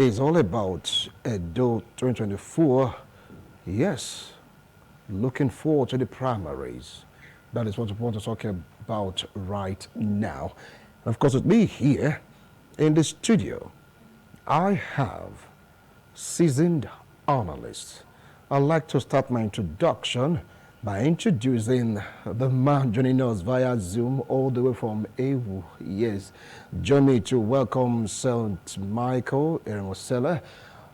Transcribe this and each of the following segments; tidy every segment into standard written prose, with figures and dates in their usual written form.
is all about Edo 2024. Yes, looking forward to the primaries. That is what we want to talk about right now. And of course, with me here in the studio, I have seasoned analysts. I'd like to start my introduction by introducing the man joining us via Zoom all the way from Ewu. Yes, join me to welcome St. Michael Eremosela,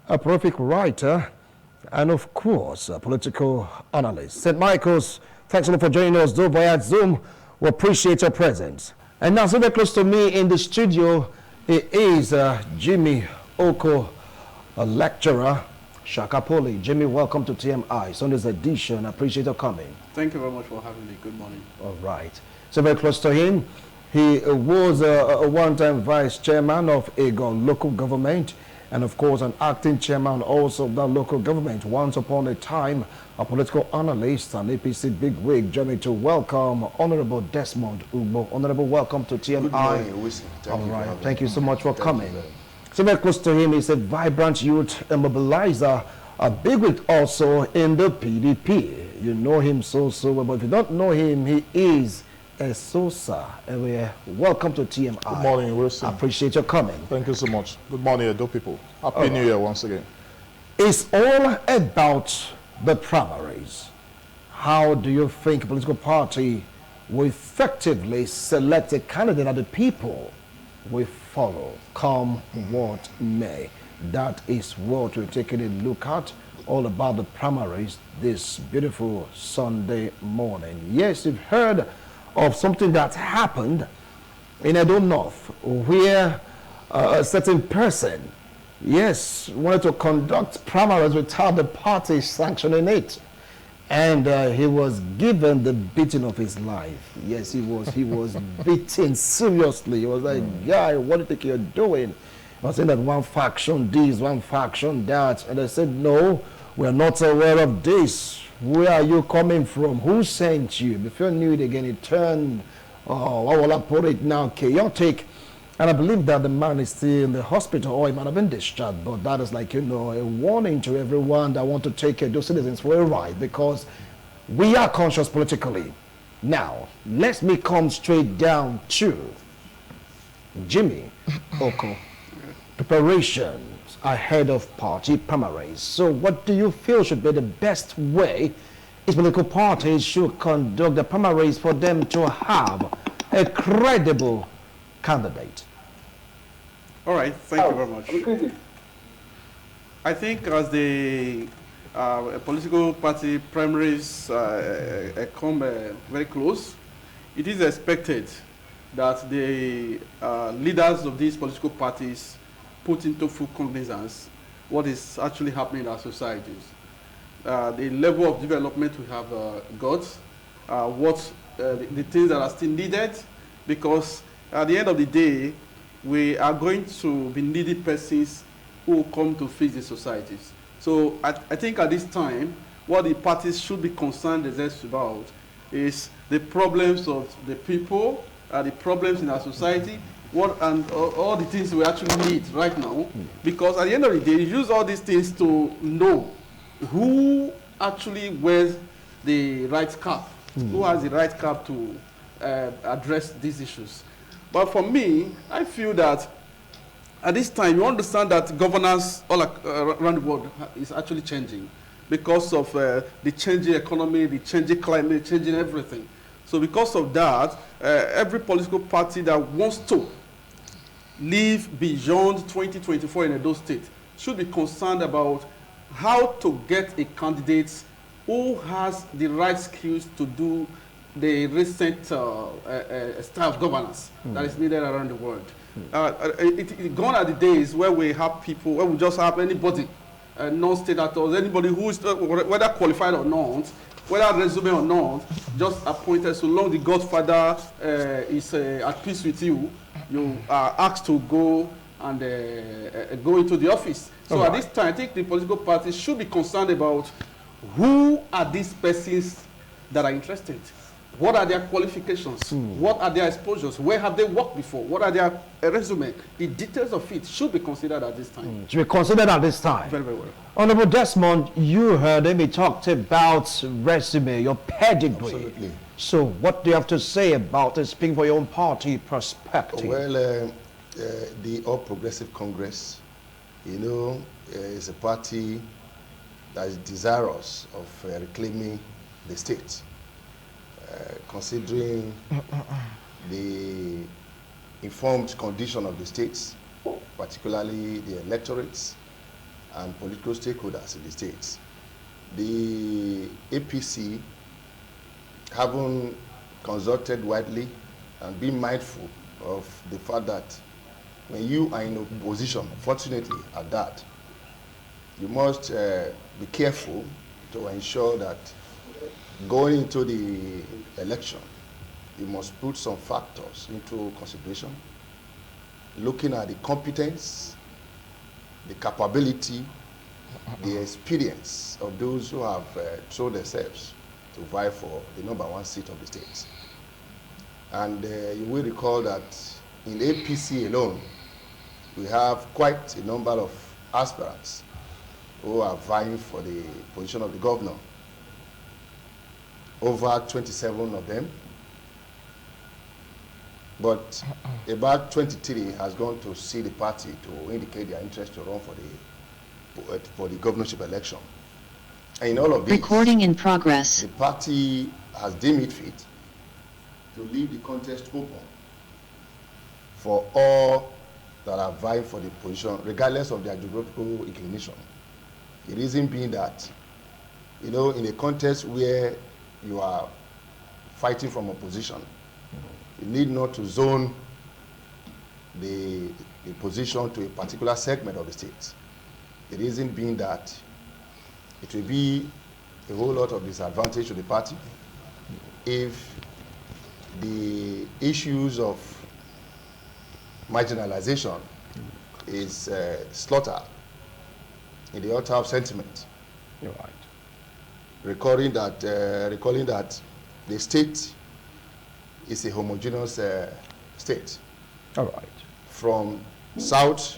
a prolific writer and, of course, a political analyst. St. Michael's, thanks a lot for joining us though via Zoom. We appreciate your presence. And now, so very close to me in the studio, it is Jimmy Oko, a lecturer, Shakapoli. Jimmy, welcome to TMI, Sunday's edition. I appreciate your coming. Thank you very much for having me. Good morning. All right. So very close to him, he was a one-time vice chairman of Egon local government, and of course an acting chairman also of that local government. Once upon a time, a political analyst and APC bigwig. Join me to welcome Honorable Desmond Ugbo. Honorable, welcome to TMI. Good morning, Wilson. All right. Thank you so much for coming. So very close to him, he's a vibrant youth, a mobilizer, a bigwig also in the PDP. You know him so well, but if you don't know him, he is a Sosa. Anyway, welcome to TMI. Good morning, Wilson. I appreciate your coming. Thank you so much. Good morning, Edo people. Happy New Year once again. It's all about the primaries. How do you think a political party will effectively select a candidate that the people will follow, come what may? That is what we're taking a look at, all about the primaries this beautiful Sunday morning. Yes, you've heard of something that happened in Edo North, where a certain person, yes, wanted to conduct primaries without the party sanctioning it. And he was given the beating of his life. Yes, he was beaten seriously. He was like, guy, what do you think you're doing? I was saying that one faction this, one faction that. And I said, no, we're not aware of this. Where are you coming from? Who sent you? Before you knew it again, it turned, how will I put it now, chaotic. And I believe that the man is still in the hospital, or he might have been discharged. But that is like, a warning to everyone that want to take those citizens for a ride, because we are conscious politically. Now, let me come straight down to Jimmy Oko. Preparations ahead of party primaries. So what do you feel should be the best way is political parties should conduct the primaries for them to have a credible candidate? All right. Thank you very much. I think as the political party primaries come very close, it is expected that the leaders of these political parties put into full cognizance what is actually happening in our societies. The level of development we have got, the things that are still needed, because at the end of the day, we are going to be needy persons who come to fix the societies. So I think at this time, what the parties should be concerned about is the problems of the people, the problems in our society, and all the things we actually need right now. Because at the end of the day, you use all these things to know who actually wears the right cap, who has the right cap to address these issues. But for me, I feel that at this time, you understand that governance all around the world is actually changing because of the changing economy, the changing climate, changing everything. So because of that, every political party that wants to live beyond 2024 in Edo State should be concerned about how to get a candidate who has the right skills to do the recent style of governance that is needed around the world. It gone are the days where we have people, where we just have anybody, non-state at all, anybody who is, whether qualified or not, whether resume or not, just appointed. So long the Godfather is at peace with you, you are asked to go and go into the office. So at this time, I think the political parties should be concerned about who are these persons that are interested. What are their qualifications? What are their exposures? Where have they worked before? What are their resume? The details of it should be considered at this time. Should be considered at this time. Very, very well. Honorable Desmond, you heard him. He talked about resume, your pedigree. Absolutely. So what do you have to say about it, speaking for your own party perspective? Well, the All Progressive Congress, you know, is a party that is desirous of reclaiming the state. Considering the informed condition of the states, particularly the electorates and political stakeholders in the states. The APC, having consulted widely and being mindful of the fact that when you are in opposition, fortunately at that, you must be careful to ensure that going into the election, you must put some factors into consideration, looking at the competence, the capability, the experience of those who have thrown themselves to vie for the #1 seat of the state. And you will recall that in APC alone, we have quite a number of aspirants who are vying for the position of the governor. Over 27 of them, but about 23 has gone to see the party to indicate their interest to run for the governorship election. And in all of this, recording in progress. The party has deemed it fit to leave the contest open for all that are vying for the position, regardless of their geographical inclination. The reason being that, you know, in a contest where you are fighting from opposition, you need not to zone the position to a particular segment of the state. The reason being that it will be a whole lot of disadvantage to the party if the issues of marginalization is slaughtered in the altar of sentiment. You're right. Recalling that the state is a homogeneous state. All right. From south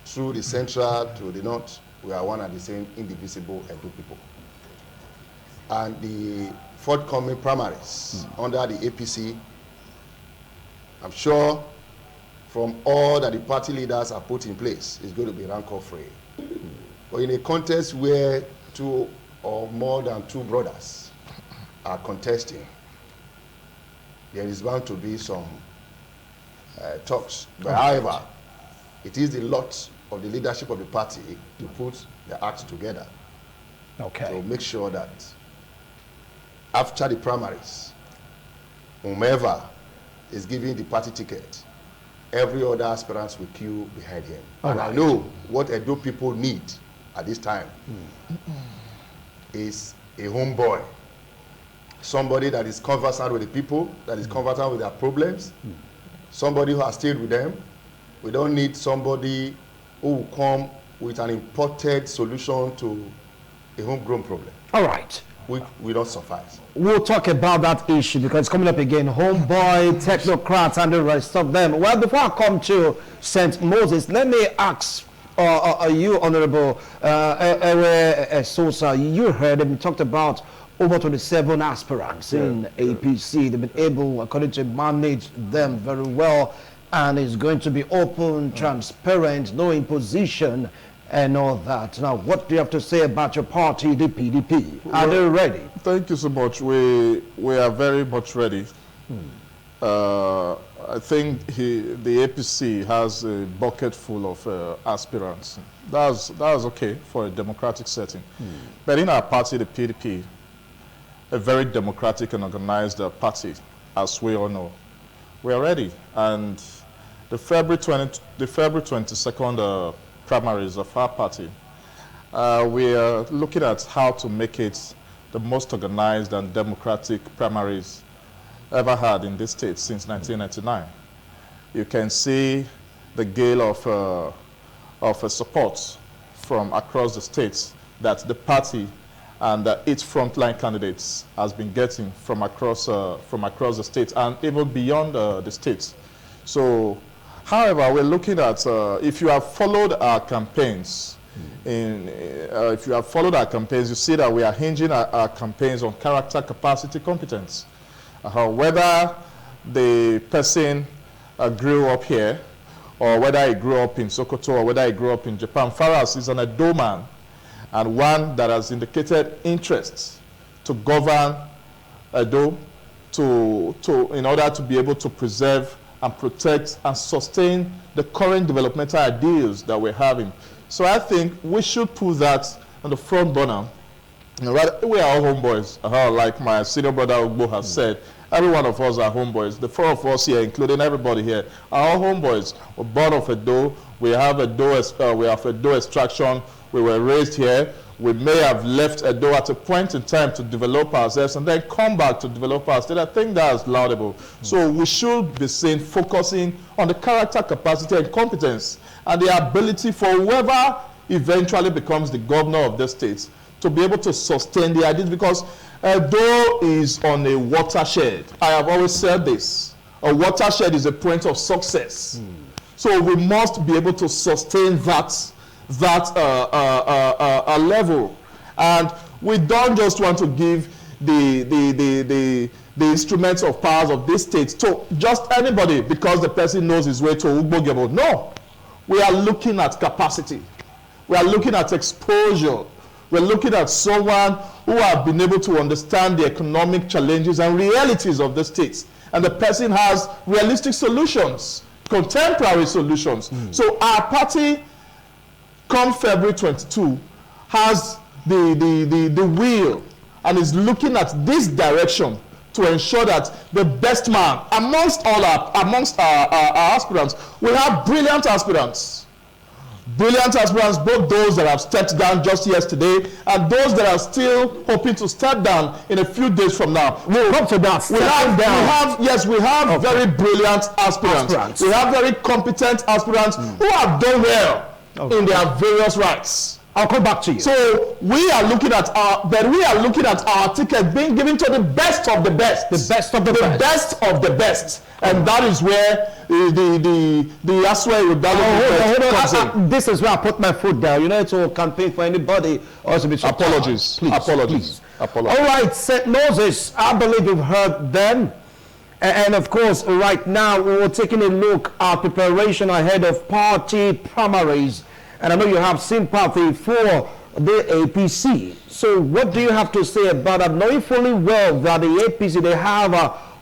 through the central to the north, we are one and the same indivisible Edo people. And the forthcoming primaries under the APC, I'm sure from all that the party leaders have put in place, is going to be rancor-free. But in a contest where two or more than two brothers are contesting, there is bound to be some talks. But however, it is the lot of the leadership of the party to put their acts together to make sure that after the primaries, whomever is giving the party ticket, every other aspirant will queue behind him. And I know what Edo people need at this time is a homeboy, somebody that is conversant with the people, that is conversant with their problems, somebody who has stayed with them. We don't need somebody who will come with an imported solution to a homegrown problem. All right. We don't suffice. We'll talk about that issue because it's coming up again. Homeboy, technocrats, and the rest of them. Well, before I come to St. Moses, let me ask you, Honorable Sosa, you heard him talked about over 27 aspirants in APC. They've been able, according to manage them very well, and it's going to be open, transparent, no imposition, and all that. Now, what do you have to say about your party, the PDP? Are they ready? Thank you so much. We are very much ready. I think the APC has a bucket full of aspirants. That's okay for a democratic setting. But in our party, the PDP, a very democratic and organized party, as we all know, we are ready. And the February 22nd primaries of our party, we are looking at how to make it the most organized and democratic primaries ever had in this state since 1999. You can see the gale of support from across the states that the party and its frontline candidates has been getting from across the states and even beyond the states. So, however, we're looking at, if you have followed our campaigns, if you have followed our campaigns, you see that we are hinging our campaigns on character, capacity, competence. Whether the person grew up here, or whether he grew up in Sokoto, or whether he grew up in Japan, Faras is an Edo man, and one that has indicated interests to govern Edo in order to be able to preserve and protect and sustain the current developmental ideals that we're having. So I think we should put that on the front burner. We are all homeboys, like my senior brother Ugbo has said. Every one of us are homeboys. The four of us here, including everybody here, are all homeboys. We're born of Edo. We have Edo extraction. We were raised here. We may have left Edo at a point in time to develop ourselves and then come back to develop our state. I think that is laudable. So we should be seen focusing on the character, capacity, and competence, and the ability for whoever eventually becomes the governor of the state to be able to sustain the ideas, because Edo is on a watershed. I have always said this. A watershed is a point of success. So we must be able to sustain that level. And we don't just want to give the instruments of powers of this state to just anybody because the person knows his way to Ugbogebo. No. We are looking at capacity. We are looking at exposure. We're looking at someone who have been able to understand the economic challenges and realities of the states. And the person has realistic solutions, contemporary solutions. So our party, come February 22, has the will and is looking at this direction to ensure that the best man amongst our aspirants, we have brilliant aspirants. Brilliant aspirants, both those that have stepped down just yesterday and those that are still hoping to step down in a few days from now. We'll come to that. We have very brilliant aspirants. We have very competent aspirants who have done well in their various rights. I'll come back to you. So we are looking at our ticket being given to the best of the best. The best of the best. The best of the best. And that is where the Asway comes in. This is where I put my foot down. You know, to campaign for anybody or to be so apologies. Please, Apologies. All right, St. Moses, I believe you've heard them. And of course, right now, we're taking a look at preparation ahead of party primaries. And I know you have sympathy for the APC. So what do you have to say about that? Knowing fully well that the APC, they have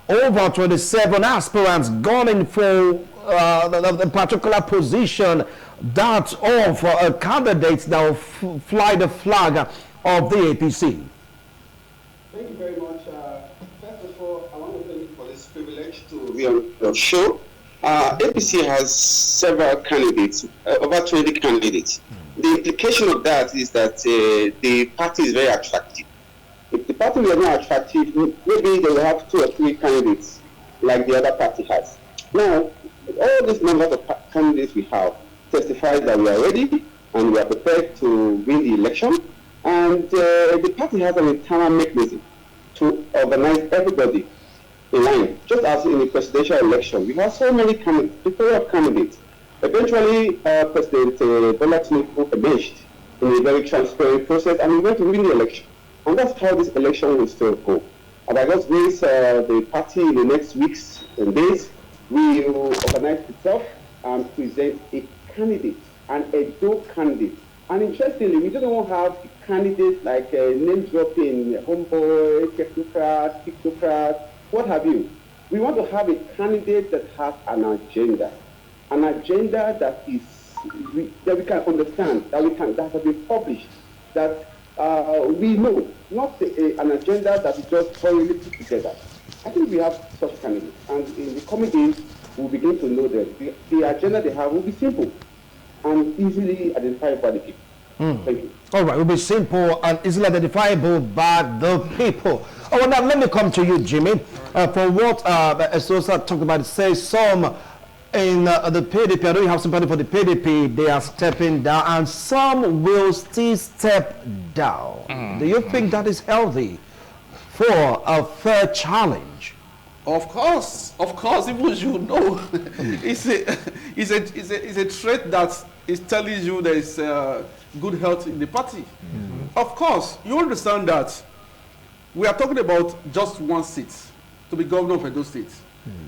over 27 aspirants gunning for the particular position, that of candidates that will fly the flag of the APC. Thank you very much. First of all, I want to thank you for this privilege to be on your show. APC has several candidates, over 20 candidates. The implication of that is that the party is very attractive. If the party were not attractive, maybe they will have 2 or 3 candidates like the other party has. Now, all these numbers of candidates we have testify that we are ready and we are prepared to win the election. And the party has an internal mechanism to organize everybody in line. Just as in the presidential election, we have so many candidates. Eventually, President Bola Tinubu emerged in a very transparent process, and we went to win the election. And that's how this election will still go. And I just wish the party in the next weeks and days will organize itself and present a candidate, an Edo candidate. And interestingly, we don't want to have candidates like name-dropping, Homeboy, technocrat, what have you. We want to have a candidate that has an agenda that is that we can understand, that has been published, that we know, not an agenda that is just thoroughly put together. I think we have such candidates, and in the coming days, we'll begin to know that the agenda they have will be simple and easily identified by the people. Thank you. All right, it will be simple and easily identifiable by the people. Oh, now let me come to you, Jimmy. For what Esosa talked about, it says some in the PDP, I know you have somebody for the PDP, they are stepping down, and some will still step down. Do you think that is healthy for a fair challenge? Of course, even you know, it's a trait that is telling you there is good health in the party. Of course, you understand that we are talking about just one seat to be governor of Edo State.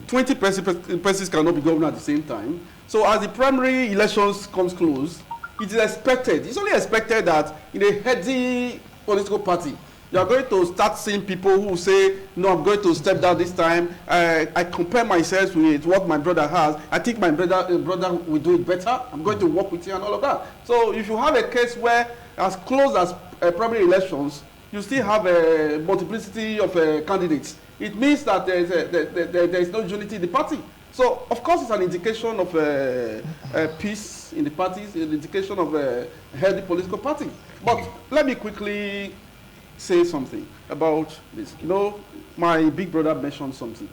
20 persons cannot be governor at the same time. So as the primary elections comes close, it is expected, it's only expected that in a heady political party, you are going to start seeing people who say, no, I'm going to step down this time. I compare myself with what my brother has. I think my brother will do it better. I'm going to work with you and all of that. So if you have a case where as close as primary elections, you still have a multiplicity of candidates, it means that there is no unity in the party. So, of course, it's an indication of peace in the parties, an indication of a healthy political party. But let me quickly say something about this. You know, my big brother mentioned something.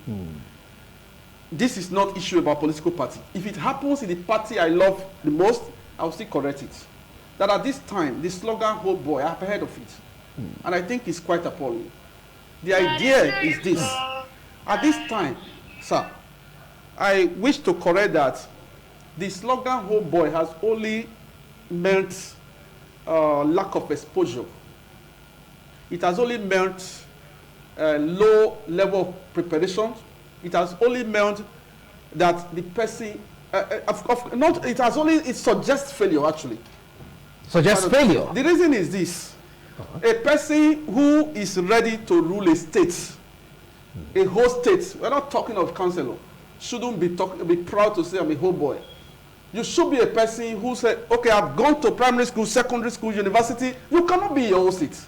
This is not issue about political party. If it happens in the party I love the most, I'll still correct it. That at this time, the slogan "Homeboy," I've heard of it. And I think it's quite appalling. The idea is this. At this time, sir, I wish to correct that the slogan "Homeboy" has only meant lack of exposure. It has only meant low level of preparation. It has only meant that the person, it suggests failure actually. Suggests failure? The reason is this. A person who is ready to rule a state, a whole state, we're not talking of councillor, shouldn't be proud to say I'm a homeboy. You should be a person who said, okay, I've gone to primary school, secondary school, university. You cannot be your own seat.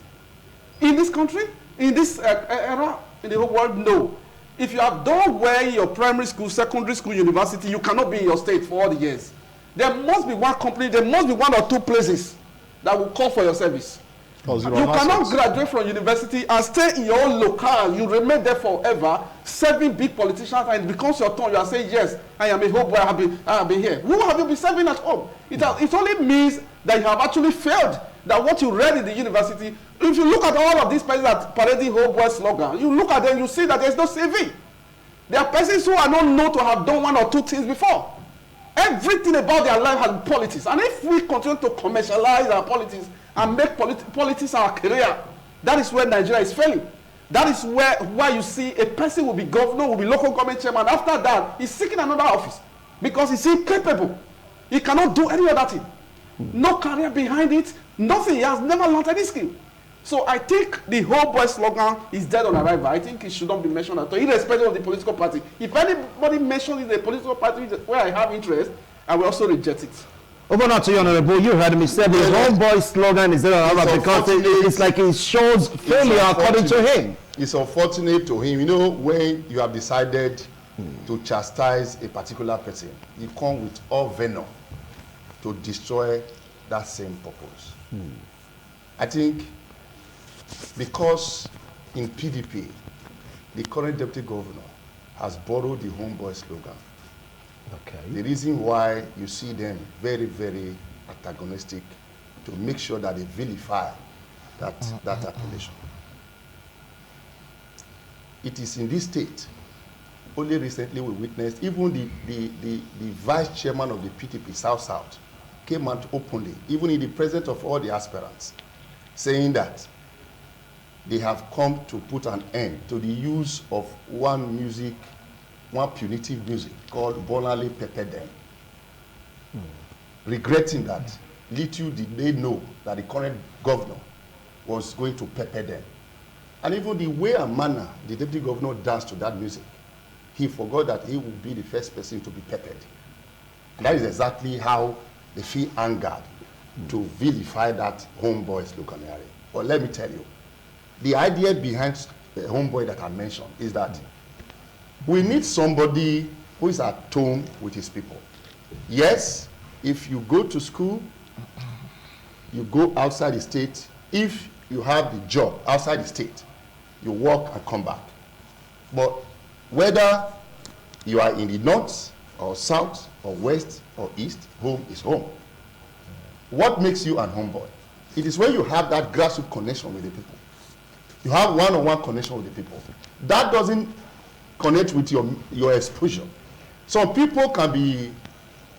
In this country, in this era, in the whole world, no. If you have done well in your primary school, secondary school, university, you cannot be in your state for all the years. There must be one company, there must be one or two places that will call for your service. You cannot graduate from university and stay in your own locale. You remain there forever, serving big politicians, and it becomes your turn. You are saying, yes, I am a homeboy, I have been here. Who have you been serving at home? It only means that you have actually failed. That what you read in the university, if you look at all of these persons that parading homeboy slogan, you look at them, you see that there's no CV. There are persons who are not known to have done one or two things before. Everything about their life has politics. And if we continue to commercialize our politics and make politics our career, that is where Nigeria is failing. That is why you see a person will be governor, will be local government chairman. After that, he's seeking another office because he's incapable. He cannot do any other thing. No career behind it, nothing. He has never learned any skill. So I think the homeboy slogan is dead on arrival. I think it should not be mentioned at all, irrespective of the political party. If anybody mentions the political party where I have interest, I will also reject it. Over now to you, Honorable. You heard me say the homeboy slogan is dead on arrival because it's like it shows failure according to him. It's unfortunate to him. You know, when you have decided to chastise a particular person, you come with all venom to destroy that same purpose. I think because in PDP, the current deputy governor has borrowed the homeboy slogan. Okay. The reason why you see them very, very antagonistic to make sure that they vilify that appellation. It is in this state. Only recently we witnessed even the vice chairman of the PDP South came out openly, even in the presence of all the aspirants, saying that they have come to put an end to the use of one punitive music called Bonale Pepper Dem. Regretting that, little did they know that the current governor was going to pepper them. And even the way and manner the deputy governor danced to that music, he forgot that he would be the first person to be peppered. And that is exactly how they feel angered to vilify that homeboy slogan. But let me tell you, the idea behind the homeboy that I mentioned is that we need somebody who is at home with his people. Yes, if you go to school, you go outside the state. If you have the job outside the state, you work and come back. But whether you are in the north or south, or west, or east, home is home. What makes you an homeboy? It is when you have that grassroots connection with the people. You have one-on-one connection with the people. That doesn't connect with your exposure. Some people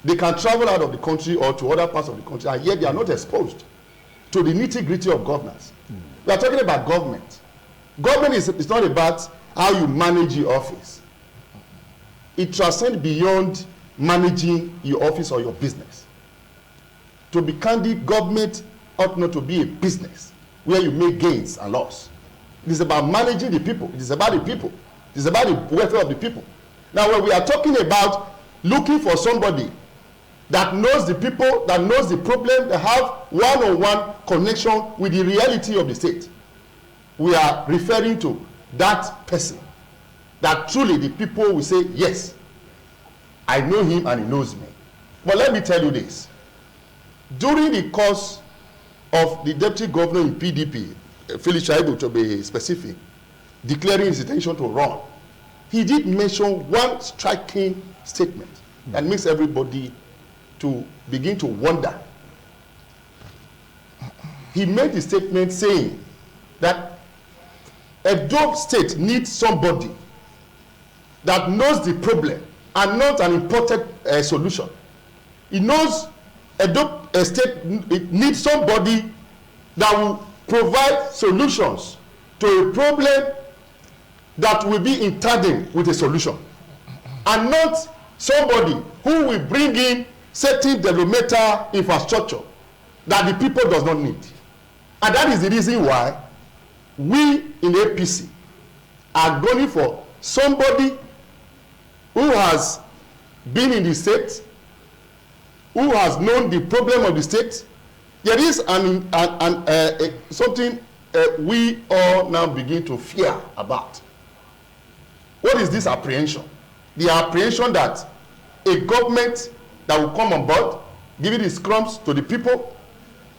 they can travel out of the country or to other parts of the country, and yet they are not exposed to the nitty-gritty of governance. We are talking about government. Government is not about how you manage your office. It transcends beyond managing your office or your business. To be candid, government ought not to be a business where you make gains and loss. It is about managing the people. It is about the people. It is about the welfare of the people. Now, when we are talking about looking for somebody that knows the people, that knows the problem, that have one-on-one connection with the reality of the state, we are referring to that person, that truly the people will say, yes, I know him and he knows me. But let me tell you this. During the course of the deputy governor in PDP, Felix Shaibu, to be specific, declaring his intention to run, he did mention one striking statement that makes everybody to begin to wonder. He made the statement saying that Edo State needs somebody that knows the problem and not an imported solution. He knows Edo State needs somebody that will provide solutions to a problem that will be in tandem with a solution, and not somebody who will bring in certain developmental infrastructure that the people does not need. And that is the reason why we in APC are going for somebody who has been in the state, who has known the problem of the state. There is something we all now begin to fear about. What is this apprehension? The apprehension that a government that will come on board, giving the crumbs to the people,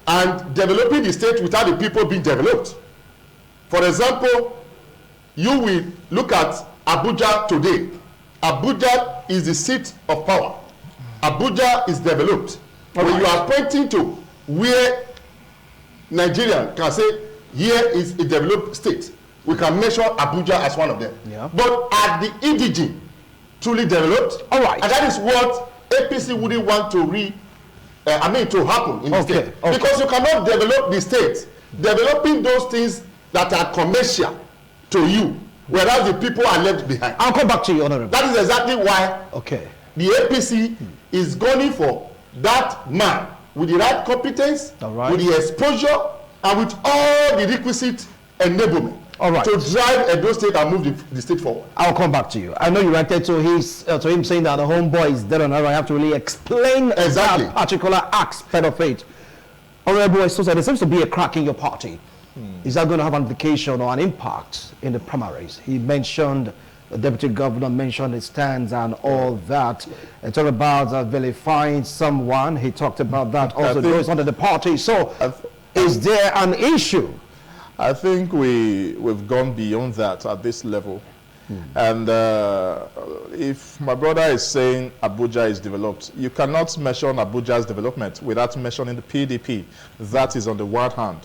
and developing the state without the people being developed. For example, you will look at Abuja today. Abuja is the seat of power. Abuja is developed. When you are pointing to where Nigeria can say, here is a developed state, we can measure Abuja as one of them. Yeah. But are the indigene truly developed? All right. And that is what APC wouldn't want to happen in the state. Okay. Because you cannot develop the state, developing those things that are commercial to you, whereas the people are left behind. I'll come back to you, Honorable. That is exactly why the APC is going for that man with the right competence, with the exposure, and with all the requisite enablement to drive Edo State and move the state forward. I'll come back to you. I know you reacted to him saying that the homeboy is dead on arrival. I have to really explain that particular aspect of it. Honorable Esosa, there seems to be a crack in your party. Is that going to have an implication or an impact in the primaries? He mentioned, the deputy governor mentioned his stands and all that. And talked about vilifying someone. He talked about that also goes under the party. So is there an issue? I think we've gone beyond that at this level. And if my brother is saying Abuja is developed, you cannot mention Abuja's development without mentioning the PDP. That is on the one hand.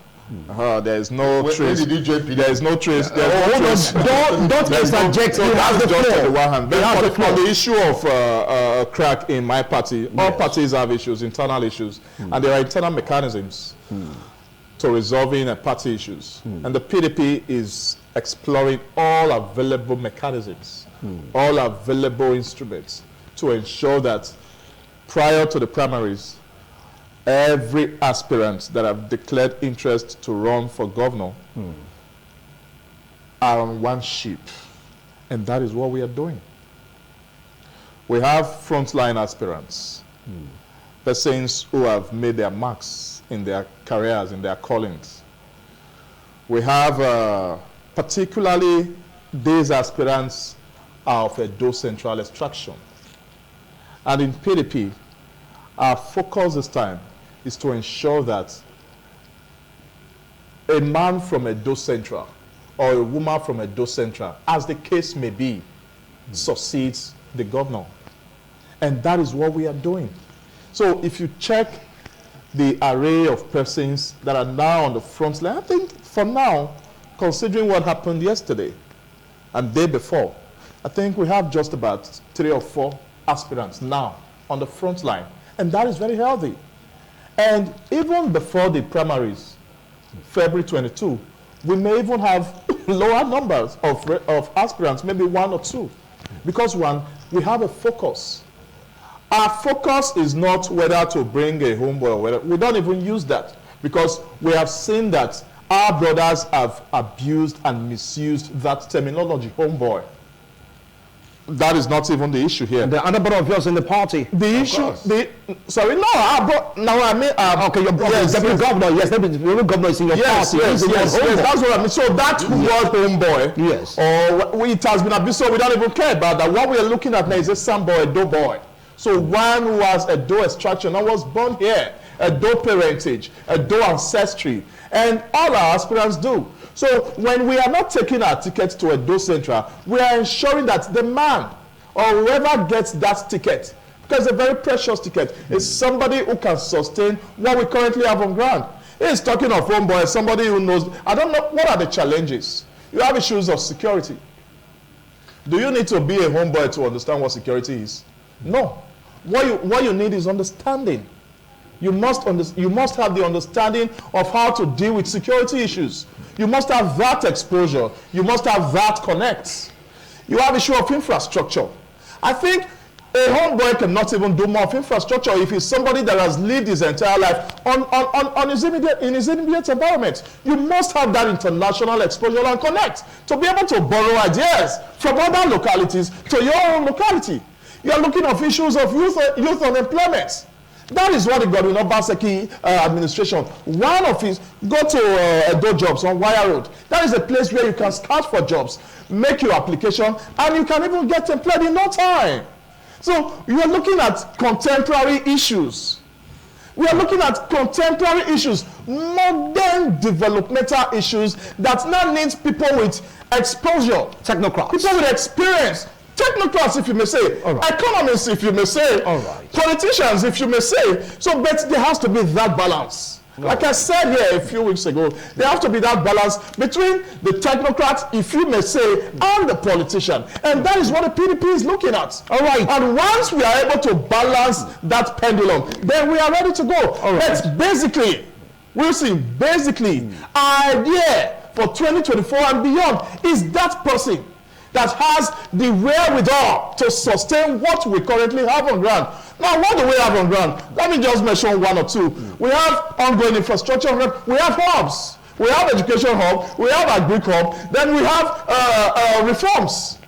There is no trace. When did you join PDP? There is no trace. Don't interject. That's just on the one hand. On the issue of crack in my party, all parties have issues, internal issues, and there are internal mechanisms to resolving party issues. And the PDP is exploring all available mechanisms, all available instruments to ensure that prior to the primaries, every aspirant that have declared interest to run for governor are on one ship. And that is what we are doing. We have frontline aspirants, persons who have made their marks in their careers, in their callings. We have particularly these aspirants are of Edo Central extraction. And in PDP, our focus this time is to ensure that a man from Edo Central or a woman from Edo Central, as the case may be, succeeds the governor. And that is what we are doing. So if you check the array of persons that are now on the front line, I think for now, considering what happened yesterday and day before, I think we have just about 3 or 4 aspirants now on the front line. And that is very healthy. And even before the primaries, February 22, we may even have lower numbers of aspirants, maybe 1 or 2. Because one, we have a focus. Our focus is not whether to bring a homeboy or whether, we don't even use that. Because we have seen that our brothers have abused and misused that terminology, homeboy. That is not even the issue here. And the other brother of yours in the party. The issue, sorry, no, okay, your brother, yes, deputy governor, yes, deputy governor is in your party. Yes, that's what I mean. So that word homeboy, yes, or it has been abused, so we don't even care about that. What we are looking at now is a Samboy, a Edo boy. So one who has a Edo extraction and was born here, a Edo parentage, a Edo ancestry, and all our aspirants do. So when we are not taking our tickets to Edo Central, we are ensuring that the man or whoever gets that ticket, because it's a very precious ticket, is somebody who can sustain what we currently have on ground. He's talking of homeboy, somebody who knows. I don't know, what are the challenges? You have issues of security. Do you need to be a homeboy to understand what security is? No. What you need is understanding. You must have the understanding of how to deal with security issues. You must have that exposure. You must have that connect. You have issue of infrastructure. I think a homeboy cannot even do more of infrastructure if he's somebody that has lived his entire life in his immediate environment. You must have that international exposure and connect to be able to borrow ideas from other localities to your own locality. You are looking at issues of youth unemployment. That is what the Godwin Obaseki administration, one of his, go to Edo Jobs on Wire Road. That is a place where you can scout for jobs, make your application, and you can even get employed in no time. So you are looking at contemporary issues. We are looking at contemporary issues, modern developmental issues that now needs people with exposure. Technocrats. People with experience. Technocrats, if you may say, right. Economists, if you may say, right. Politicians, if you may say. So, but there has to be that balance. Right. Like I said here a few weeks ago, there has to be that balance between the technocrat, if you may say, and the politician. And that is what the PDP is looking at. All right. And once we are able to balance that pendulum, then we are ready to go. All right. But basically, Wilson, our idea for 2024 and beyond is that person that has the wherewithal to sustain what we currently have on ground. Now, what do we have on ground? Let me just mention 1 or 2. We have ongoing infrastructure, we have hubs, we have education hub, we have agri hub, then we have reforms.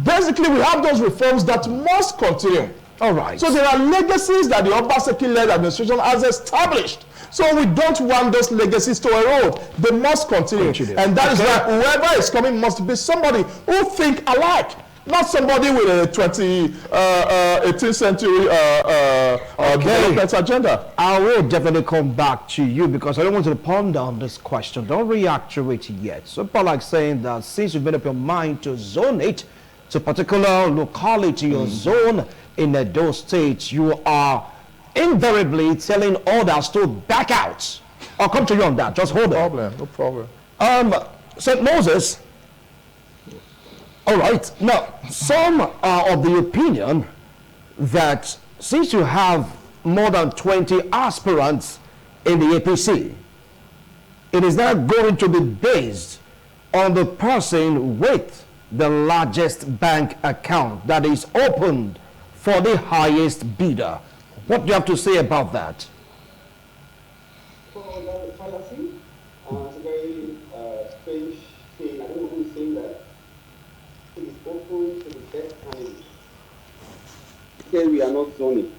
Basically, we have those reforms that must continue. All right. So there are legacies that the Obaseki-led administration has established. So we don't want those legacies to erode. They must continue. And that is why whoever is coming must be somebody who think alike. Not somebody with a 18th century development agenda. I will definitely come back to you because I don't want to ponder on this question. Don't react to it yet. So people like saying that since you've made up your mind to zone it to a particular locality or zone in Edo State, you are invariably telling others to back out. I'll come to you on that. Just hold it. No problem. St. Moses. All right. Now, some are of the opinion that since you have more than 20 aspirants in the APC, it is now going to be based on the person with the largest bank account that is opened for the highest bidder. What do you have to say about that? Well, that's a fallacy. It's a very strange thing. I don't know who is saying that. It is open to the best candidate. Say we are not zoning.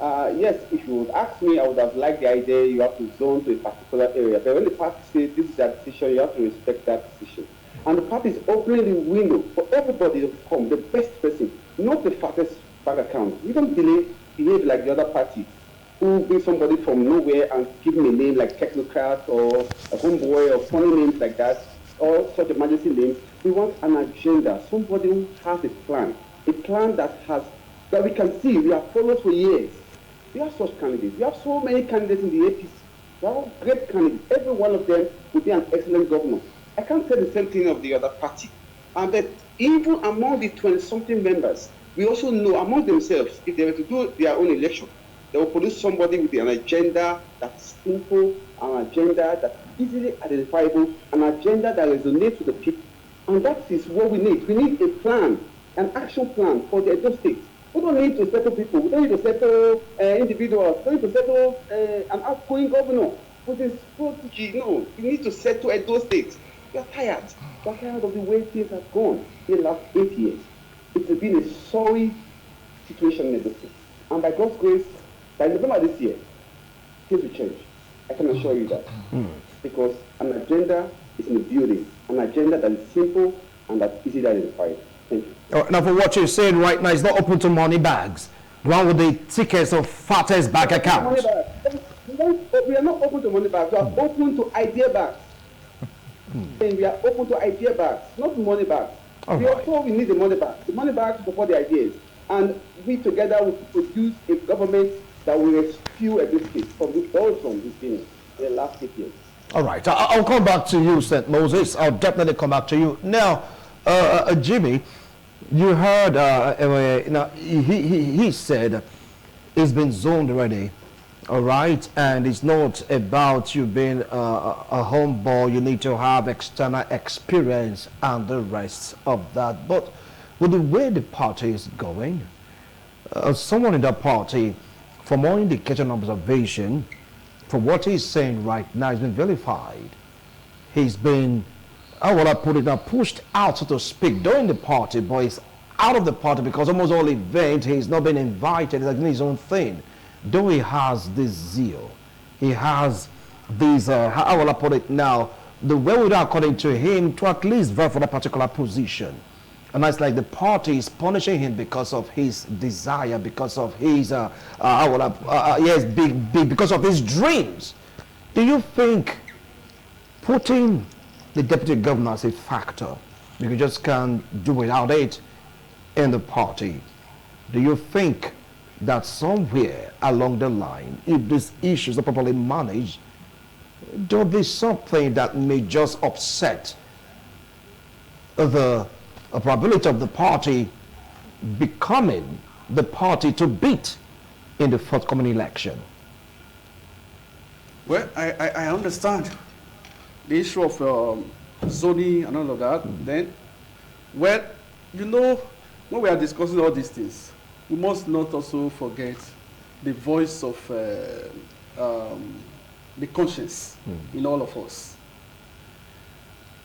Yes, if you would ask me, I would have liked the idea you have to zone to a particular area. But when the party says this is their decision, you have to respect that decision. And the party is opening the window for everybody to come, the best person, not the fattest bank account. We don't behave like the other party who bring somebody from nowhere and give him a name like technocrat or a homeboy or funny names like that, or such emergency names. We want an agenda, somebody who has a plan that has that we can see, we have followed for years. We have such candidates. We have so many candidates in the APC. They are all great candidates. Every one of them would be an excellent governor. I can't say the same thing of the other party. And that even among the 20-something members, we also know among themselves, if they were to do their own election, they will produce somebody with an agenda that's simple, an agenda that's easily identifiable, an agenda that resonates with the people. And that is what we need. We need a plan, an action plan for the Edo State. We don't need to settle people. We don't need to settle individuals. We don't need to settle an outgoing governor with his strategy. No, we need to settle Edo State. We are tired. We are tired of the way things have gone in the last 8 years. It's been a sorry situation in Edo State. And by God's grace, by November this year, things will change. I can assure you that. Because an agenda is in the building. An agenda that is simple and that's easily identified. Thank you. Now, for what you're saying right now, it's not open to money bags. One with the tickets of fattest bank accounts. We are not open to money bags. We are open to idea bags. We are open to idea bags, not money bags. We need the money bags. The money bags to support the ideas. And we together will produce a government that will rescue a state from this from this thing in the last 8 years. All right. I'll come back to you, St. Moses. I'll definitely come back to you. Now, Jimmy, you heard, he said it's been zoned already, all right? And it's not about you being a homeboy. You need to have external experience and the rest of that. But with the way the party is going, someone in that party, for more indication of observation, from what he's saying right now, he's been vilified. He's been, how will I put it now, pushed out, so to speak, during the party, but he's out of the party because almost all events, he's not been invited, he's doing his own thing. Though he has this zeal, he has these, how will I put it now, the wherewithal, according to him, to at least vote for a particular position. And it's like the party is punishing him because of his desire, because of his, because of his dreams. Do you think putting the deputy governor as a factor, you just can't do without it in the party? Do you think that somewhere along the line, if these issues are properly managed, there'll be something that may just upset the probability of the party becoming the party to beat in the forthcoming election? Well, I understand the issue of zoning and all of that. Then, well, you know, when we are discussing all these things, we must not also forget the voice of the conscience in all of us.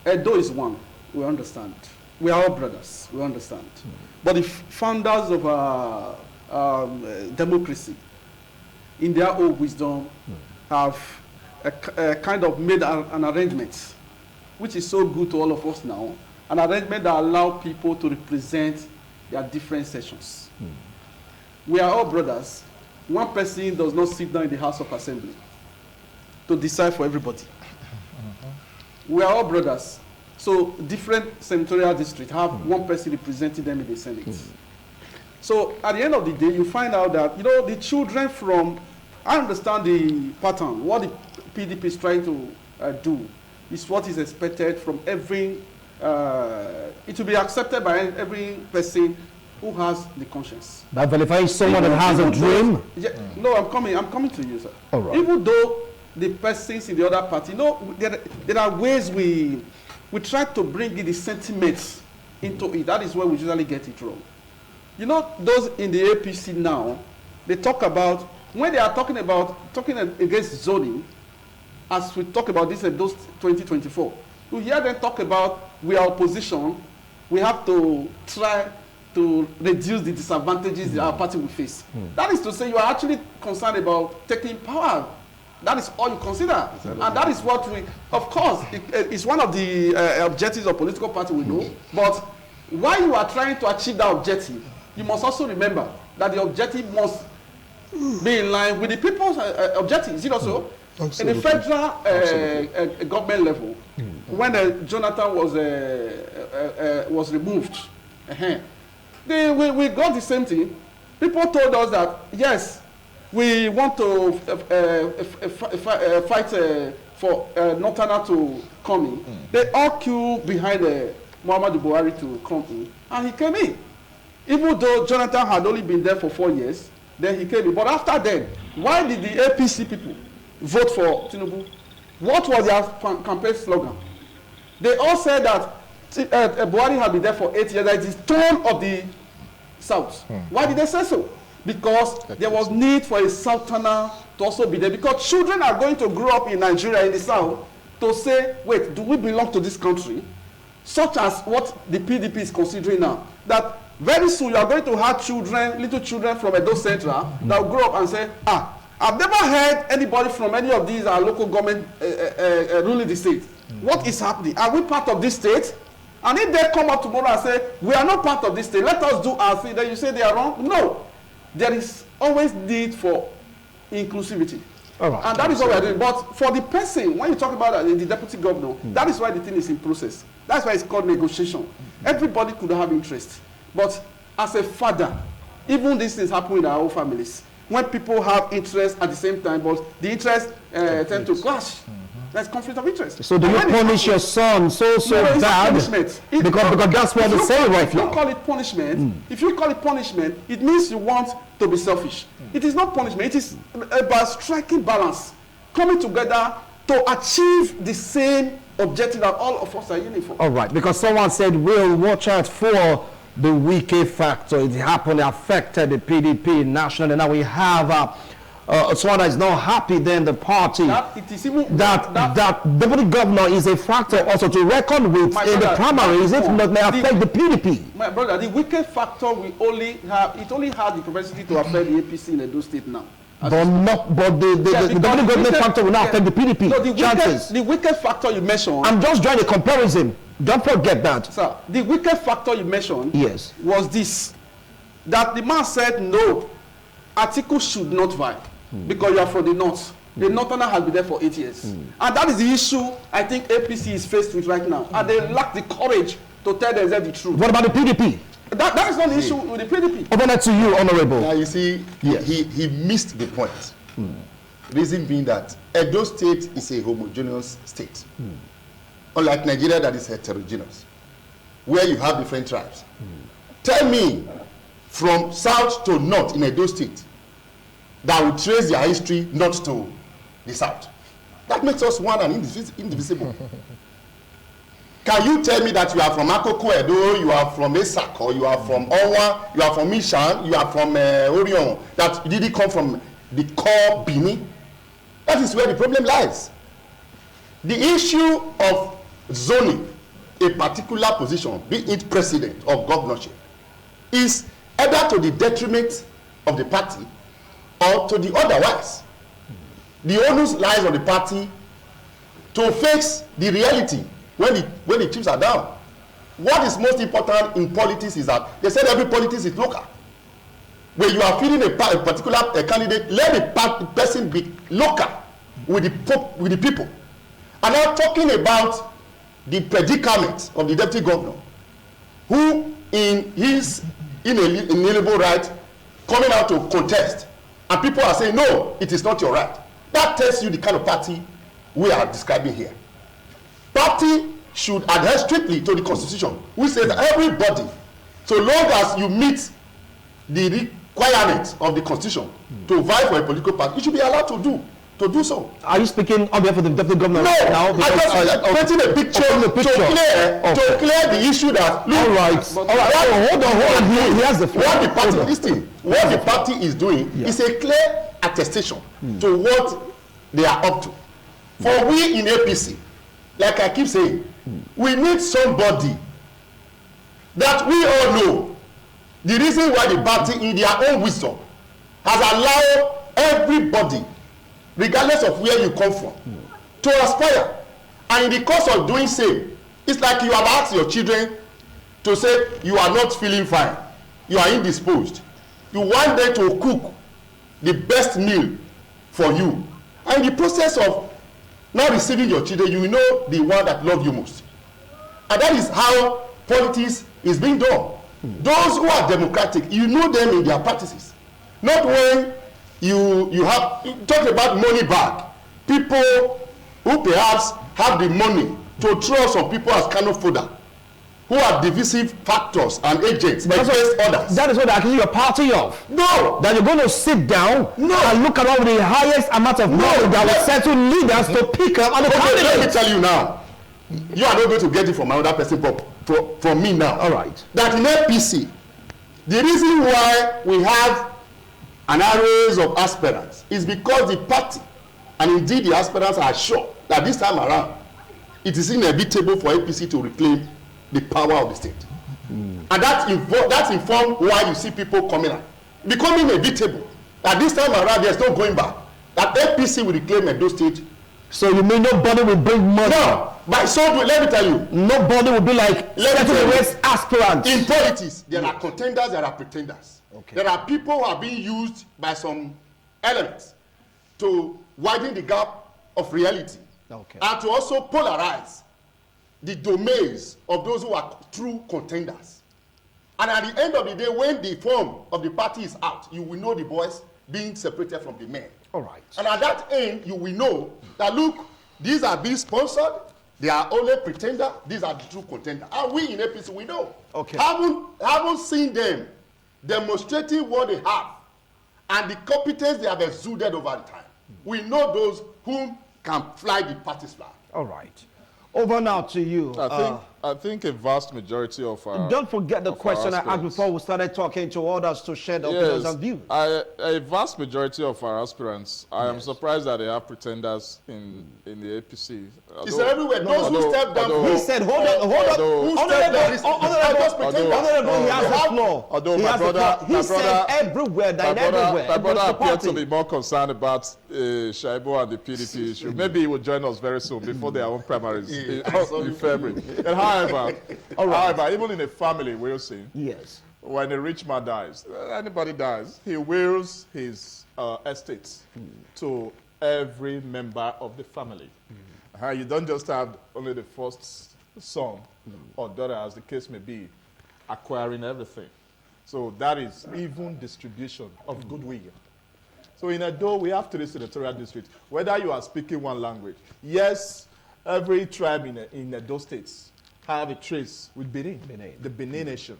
Edo is one, we understand. We are all brothers, we understand. But the founders of democracy, in their own wisdom, have a kind of made an arrangement, which is so good to all of us now, an arrangement that allows people to represent their different sessions. We are all brothers. One person does not sit down in the House of Assembly to decide for everybody. We are all brothers. So different senatorial districts have one person representing them in the Senate. So at the end of the day, you find out that, you know, the children from, I understand the pattern, what the PDP is trying to do is what is expected from every, it will be accepted by every person who has the conscience. By verifying someone that has a dream? Yeah, no, I'm coming to you, sir. All right. Even though the persons in the other party, no, there are ways we try to bring in the sentiments into it. That is where we usually get it wrong. You know, those in the APC now, they talk about, when they are talking against zoning, as we talk about this in those 2024, you hear them talk about, we are opposition, we have to try to reduce the disadvantages that our party will face. That is to say, you are actually concerned about taking power. That is all you consider. And that is what we, of course, it's one of the objectives of political party we know. But while you are trying to achieve that objective, you must also remember that the objective must be in line with the people's objectives. You know, so in the federal government level, when Jonathan was removed, we got the same thing. People told us that, yes, we want to fight for Northerner to come in. They all queued behind Muhammadu Buhari to come in, and he came in. Even though Jonathan had only been there for 4 years, then he came in. But after then, why did the APC people vote for Tinubu? What was their campaign slogan? They all said that Buhari had been there for 8 years. That is the tone of the South. Why did they say so? Because there was need for a Southerner to also be there. Because children are going to grow up in Nigeria, in the South, to say, wait, do we belong to this country? Such as what the PDP is considering now. That very soon you are going to have children, little children from Edo Central, that will grow up and say, I've never heard anybody from any of these local government ruling the state. What is happening? Are we part of this state? And if they come up tomorrow and say, we are not part of this state, let us do our thing, then you say they are wrong? No. There is always need for inclusivity. All right. And that is what we are doing. But for the person, when you talk about the deputy governor, that is why the thing is in process. That's why it's called negotiation. Everybody could have interest. But as a father, even these things happen in our own families. When people have interest at the same time, but the interest tend to clash. There's conflict of interest. So do you punish your son so bad? Because that's what they say right now. If you call it punishment, if you call it punishment, it means you want to be selfish. It is not punishment. It is about striking balance, coming together to achieve the same objective that all of us are aiming for. All right, because someone said, we'll watch out for the Wike factor. It happened, affected the PDP nationally. Now we have someone that is not happy then the party. That deputy governor is a factor also to reckon with in the primaries. It may affect the PDP. My brother, the Wike factor we only have, it only has the capacity to affect the APC in Edo State now. But the deputy government factor will not affect the PDP. No, the Wike factor you mentioned. I'm just drawing a comparison. Don't forget that. Sir, the Wike factor you mentioned was this. That the man said no, articles should not vie. Because you are from the north. The Northerner has been there for 8 years. And that is the issue I think APC is faced with right now. And they lack the courage to tell themselves the truth. What about the PDP? That is not the issue with the PDP. Over that to you, Honorable. Now you see, he missed the point. Reason being that Edo State is a homogeneous state. Unlike Nigeria that is heterogeneous, where you have different tribes. Tell me, from south to north in Edo State, that will trace their history not to the south. That makes us one and indivisible. Can you tell me that you are from Akoko Edo, you are from Esak, or you are from Owa, you are from Mishan, you are from Orion, that you didn't come from the core Bini? That is where the problem lies. The issue of zoning a particular position, be it president or governorship, is either to the detriment of the party or to the otherwise. The onus lies on the party to face the reality when the chips are down. What is most important in politics is that they said every politics is local. When you are feeling a particular candidate, let the person be local with the people. And now talking about the predicament of the deputy governor, who in his inalienable right coming out to contest, and people are saying, no, it is not your right. That tells you the kind of party we are describing here. Party should adhere strictly to the Constitution, which says that everybody, so long as you meet the requirements of the Constitution to vie for a political party, you should be allowed to do so. Are you speaking on behalf of the deputy governor now? No, I'm just painting a picture to clear the issue that. Look, all right. Hold on. He has the floor. What the party is doing is a clear attestation to what they are up to. For we in APC, like I keep saying, we need somebody that we all know the reason why the party in their own wisdom has allowed everybody, regardless of where you come from, to aspire. And in the course of doing so, it's like you have asked your children to say you are not feeling fine, you are indisposed. You want them to cook the best meal for you. And in the process of not receiving your children, you know the one that loves you most. And that is how politics is being done. Those who are democratic, you know them in their practices. Not when you talk about money bag. People who perhaps have the money to throw some people as cannon fodder, who are divisive factors and agents against others. That is what actually you're party of. No. That you're going to sit down and look around with the highest amount of money that will settle leaders to pick up on the candidates. Let me tell you now. You are not going to get it from another person, from me now. All right. That in APC, the reason why we have an array of aspirants is because the party, and indeed the aspirants are sure that this time around, it is inevitable for APC to reclaim the power of the state. And that informs why you see people coming out. Becoming inevitable. That this time around, there's no going back. That APC will reclaim Edo State. So you mean nobody will bring money? No. By so let me tell you. Nobody will be like race aspirants. In politics, there are contenders, there are pretenders. Okay. There are people who are being used by some elements to widen the gap of reality. Okay. And to also polarize the domains of those who are true contenders. And at the end of the day, when the form of the party is out, you will know the boys being separated from the men. All right. And at that end, you will know that, look, these are being sponsored, they are only pretender, these are the true contender. And we in APC, we know. Okay. Haven't seen them demonstrating what they have and the competence they have exuded over the time. We know those whom can fly the party's flag. All right. Over now to you. I think a vast majority of our... Don't forget the question I asked before we started talking to others to share their opinions and views. A vast majority of our aspirants, I am surprised that they have pretenders in the APC. It's everywhere. Those who step down... He said, hold on. Who stepped down? Honorable, he has the floor. Although my brother... He said everywhere, that everywhere. My brother appeared to be more concerned about Shaibu and the PDP issue. Maybe he will join us very soon before their own primaries in February. And however, even in a family, we'll see. Yes. When a rich man dies, anybody dies, he wills his estates to every member of the family. You don't just have only the first son or daughter, as the case may be, acquiring everything. So that is even distribution of goodwill. So in Edo, we have 3 senatorial districts. Whether you are speaking one language, yes, every tribe in Edo State have a trace with Benin, the Benin nation.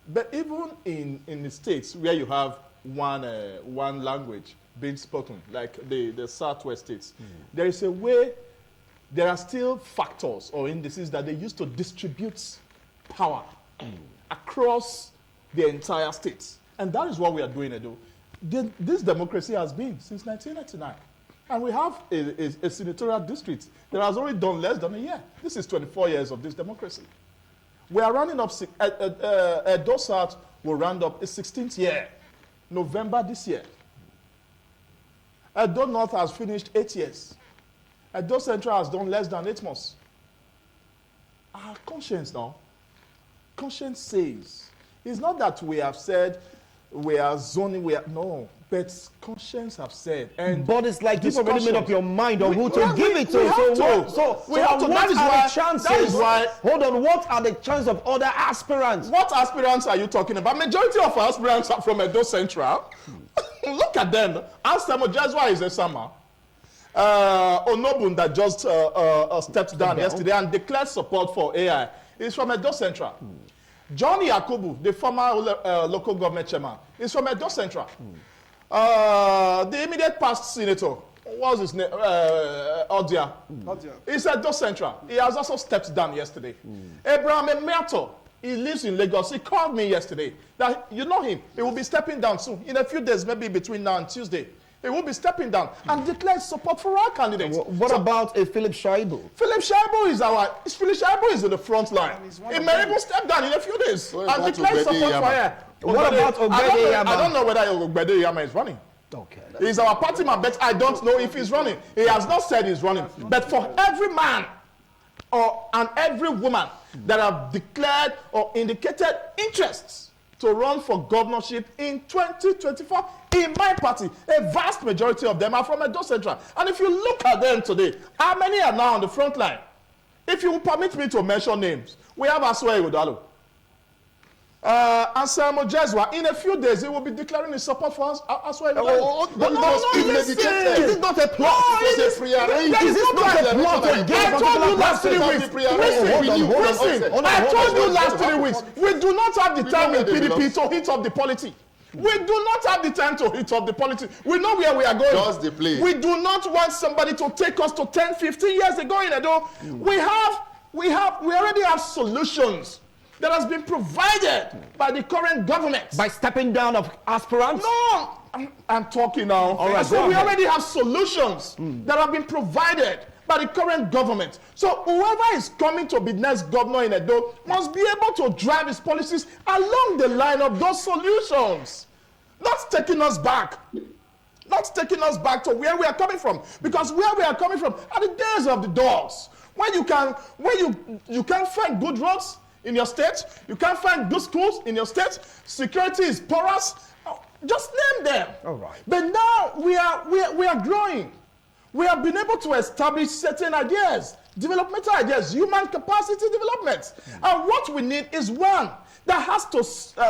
But even in the states where you have one language being spoken, like the Southwest states, there is a way, there are still factors or indices that they use to distribute power across the entire state. And that is what we are doing, Edo. This democracy has been since 1999. And we have a senatorial district that has already done less than a year. This is 24 years of this democracy. We are rounding up, Edo South will round up a 16th year, November this year. Edo North has finished 8 years. Edo Central has done less than 8 months. Our conscience now, conscience says, it's not that we have said we are zoning, no. But conscience have said, and but it's like you've already made up your mind on who to give it to. Hold on, what are the chances of other aspirants? What aspirants are you talking about? Majority of our aspirants are from Edo Central. Look at them. Ansamo Jazwa is a summer. Onobun that just stepped down yesterday and declared support for AI is from Edo Central. Johnny Yakubu, the former local government chairman, is from Edo Central. The immediate past senator, what's his name? Odia. He's at Edo Central. He has also stepped down yesterday. Abraham Emeato, he lives in Lagos. He called me yesterday. That you know him. He will be stepping down soon. In a few days, maybe between now and Tuesday. He will be stepping down and declare support for our candidates. What about Philip Shaibu? Philip Shaibu is in the front line. He may even step down in a few days and declare support for her. What about Ogbede Yama? I don't know whether Ogbede Yama is running. Okay. He's our party man, but I don't know if he's running. He has not said he's running. But for every man and every woman that have declared or indicated interests to run for governorship in 2024 in my party, a vast majority of them are from Edo Central. And if you look at them today, how many are now on the front line? If you will permit me to mention names, we have Aswa Igodalo. Anselmo Jeswa, in a few days, he will be declaring his support for us as well. But listen. Is it not a plot? It is prearranged. Is it not a plot against I told you last 3 weeks. Listen, I told you last 3 weeks. We do not have the time in PDP to hit up the polity. We do not have the time to hit up the politics. We know where we are going. Just the place. We do not want somebody to take us to 10, 15 years ago in Edo. We already have solutions that has been provided by the current government. By stepping down of aspirants? No, I'm talking now. All right, so we already have solutions that have been provided by the current government. So whoever is coming to be next governor in Edo must be able to drive his policies along the line of those solutions. Not taking us back. Not taking us back to where we are coming from. Because where we are coming from are the days of the dogs. When you can't find good roads in your state, you can't find good schools in your state, security is porous, just name them. All right. But now we are growing. We have been able to establish certain ideas, developmental ideas, human capacity development. And what we need is one that has to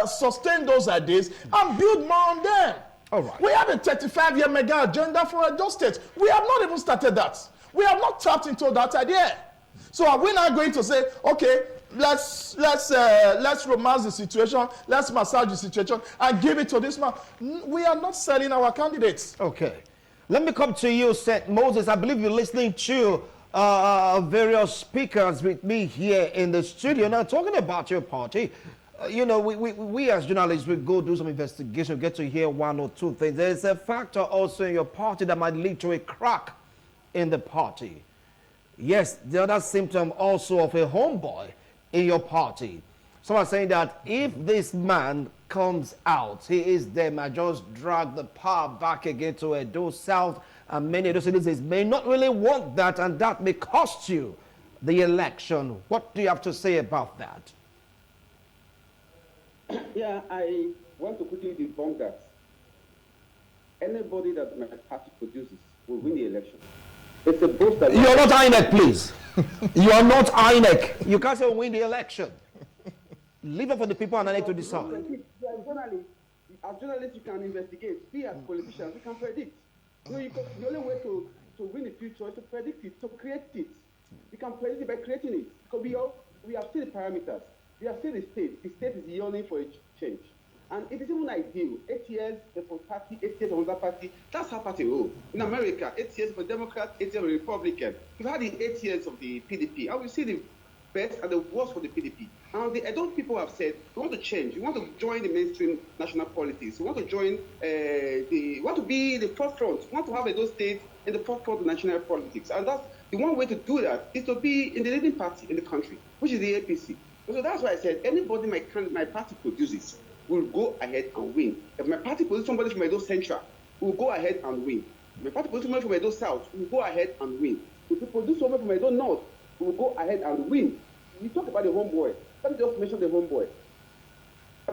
sustain those ideas and build more on them. All right. We have a 35-year mega agenda for Edo State. We have not even started that. We have not tapped into that idea. So are we now going to say, okay, let's romance the situation, let's massage the situation, and give it to this man? We are not selling our candidates. Okay. Let me come to you, St. Moses. I believe you're listening to various speakers with me here in the studio. Now, talking about your party, you know, we as journalists, we go do some investigation, get to hear one or two things. There's a factor also in your party that might lead to a crack in the party. Yes, the other symptom also of a homeboy in your party. Some are saying that if this man comes out, he is there, might just drag the power back again to Edo South, and many Edo citizens may not really want that, and that may cost you the election. What do you have to say about that? Yeah, I want to quickly debunk that. Anybody that my party produces will win the election. It's a boast that... You're not INEC, please. You are not INEC. You can't say win the election. Leave it for the people and INEC to decide. As journalists, you can investigate. We as politicians, we can predict. You know, the only way to win the future is to predict it, to create it. We can predict it by creating it. Because we have seen the parameters. We have seen the state. The state is yearning for a change. And it is even ideal. 8 years for party, 8 years for another party. That's how party roll. In America, 8 years for Democrat, 8 years for Republican. We've had the 8 years of the PDP. And we see the best and the worst for the PDP. And the adult people have said, we want to change. We want to join the mainstream national politics. We want to join we want to be the forefront. We want to have Edo State in the forefront of national politics. And that's the one way to do that is to be in the leading party in the country, which is the APC. So that's why I said anybody my party produces will go ahead and win. If my party produces somebody from Edo Central, will go ahead and win. If my party produces somebody from Edo South, will go ahead and win. If we produce somebody from Edo North, will go ahead and win. You talk about the homeboy. Let me just mention the homeboy.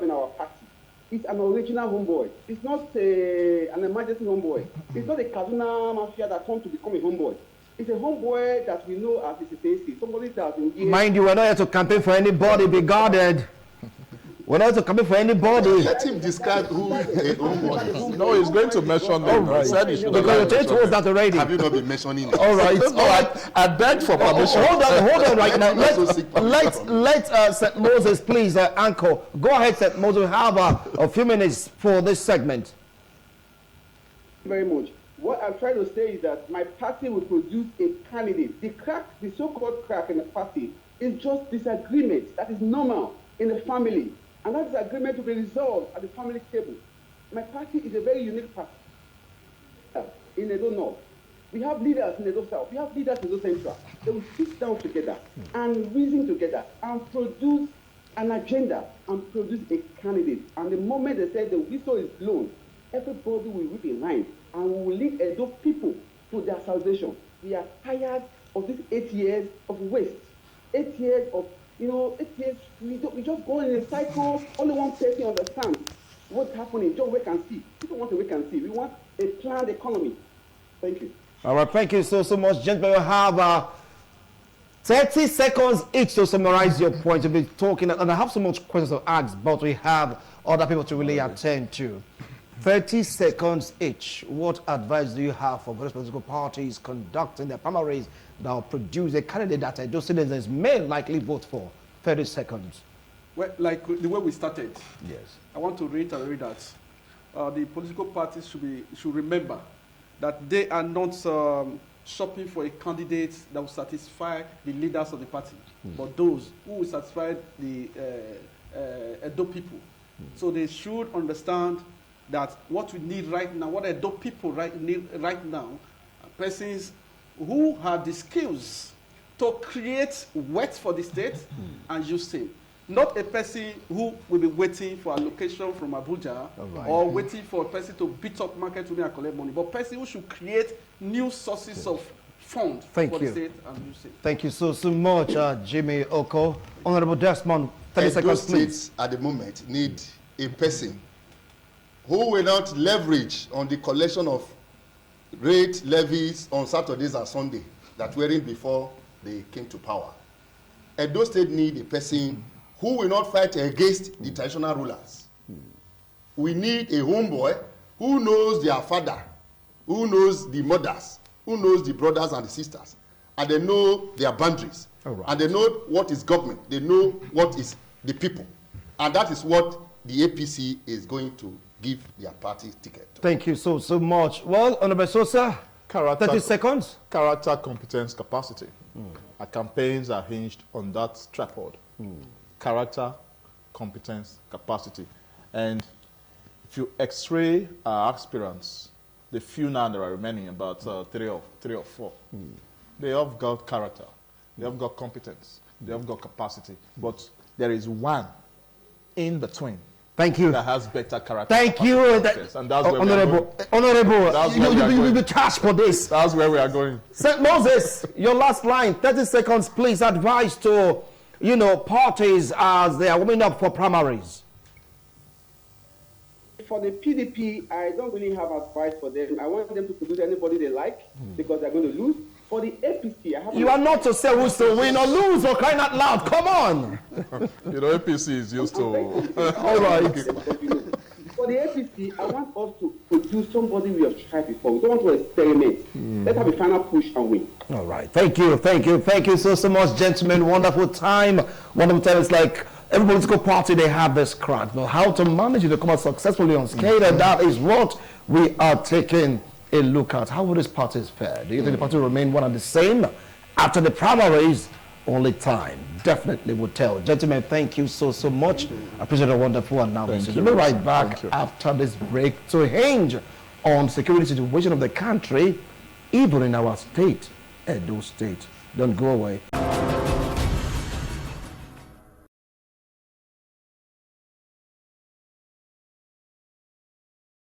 In our party, it's an original homeboy. It's not an emergency homeboy. It's not a Kaduna mafia that comes to become a homeboy. It's a homeboy that we know as a CCC, somebody that will be... Mind you, we're not here to campaign for anybody, be guarded. We're not here to campaign for anybody. Let him describe who a homeboy is. No, he's going to mention them. Right. Because you're told that already. Have you not been mentioning it? All right. All right. I beg for permission. Hold on right now. Let St. Moses please anchor. Go ahead, St. Moses. We have a few minutes for this segment. Very much. What I'm trying to say is that my party will produce a candidate. The so-called crack in the party is just disagreement that is normal in the family. And that disagreement will be resolved at the family table. My party is a very unique party in Edo North. We have leaders in Edo South. We have leaders in Edo Central. They will sit down together and reason together and produce an agenda and produce a candidate. And the moment they say the whistle is blown, everybody will whip in line and we will lead Edo people to their salvation. We are tired of these 8 years of waste. 8 years of 8 years, we just go in a cycle. Only one person understands what's happening. Just wait and see. We don't want to wait and see. We want a planned economy. Thank you. All right, thank you so much, gentlemen. We have 30 seconds each to summarize your point. You'll be talking, and I have so much questions to ask, but we have other people to really attend to. 30 seconds each. What advice do you have for various political parties conducting their primaries that will produce a candidate that those citizens may likely vote for? 30 seconds. Well, like the way we started, Yes. I want to reiterate that the political parties should remember that they are not shopping for a candidate that will satisfy the leaders of the party, but those who will satisfy the Edo people. So they should understand that what we need right now, what Edo people need right now, are persons who have the skills to create wealth for the state and use it. Not a person who will be waiting for allocation from Abuja or waiting for a person to beat up market to and collect money, but a person who should create new sources of funds for the state and use it. Thank you so much, Jimmy Oko. Honorable Desmond, 30 seconds, please. States at the moment need a person who will not leverage on the collection of rate levies on Saturdays and Sunday that were in before they came to power. Edo State need a person who will not fight against the traditional rulers. We need a homeboy who knows their father, who knows the mothers, who knows the brothers and the sisters, and they know their boundaries. And they know what is government, they know what is the people. And that is what the APC is going to give their party ticket to. Thank you so much. Well, Honorable Sosa, 30 seconds. Character, competence, capacity. Our campaigns are hinged on that tripod. Character, competence, capacity. And if you x-ray our aspirants, the few now that are remaining, about three or four, they have got character, they have got competence, they have got capacity, but there is one in between. Thank you. That has better character. Thank you. And that's where Honorable, you'll be charged for this. That's where we are going. St. Moses, your last line, 30 seconds, please. Advice to, parties as they are warming up for primaries. For the PDP, I don't really have advice for them. I want them to produce anybody they like because they're going to lose. For the APC, I have... You are not to say who's to win or lose, for crying out loud. Come on. APC is used to... All right. For the APC, I want us to produce somebody we have tried before. We don't want to experiment. Let's have a final push and win. All right. Thank you so much, gentlemen. Wonderful time. It's like every political party, they have this crack. Now, how to manage it to come out successfully unscathed, and that is what we are taking a look at. How will these parties fare? Do you think the party will remain one and the same after the primaries? Only time definitely will tell. Gentlemen, thank you so much. I appreciate a wonderful announcement. We'll be right back after this break to hinge on security situation of the country, even in our state, Edo State. Don't go away.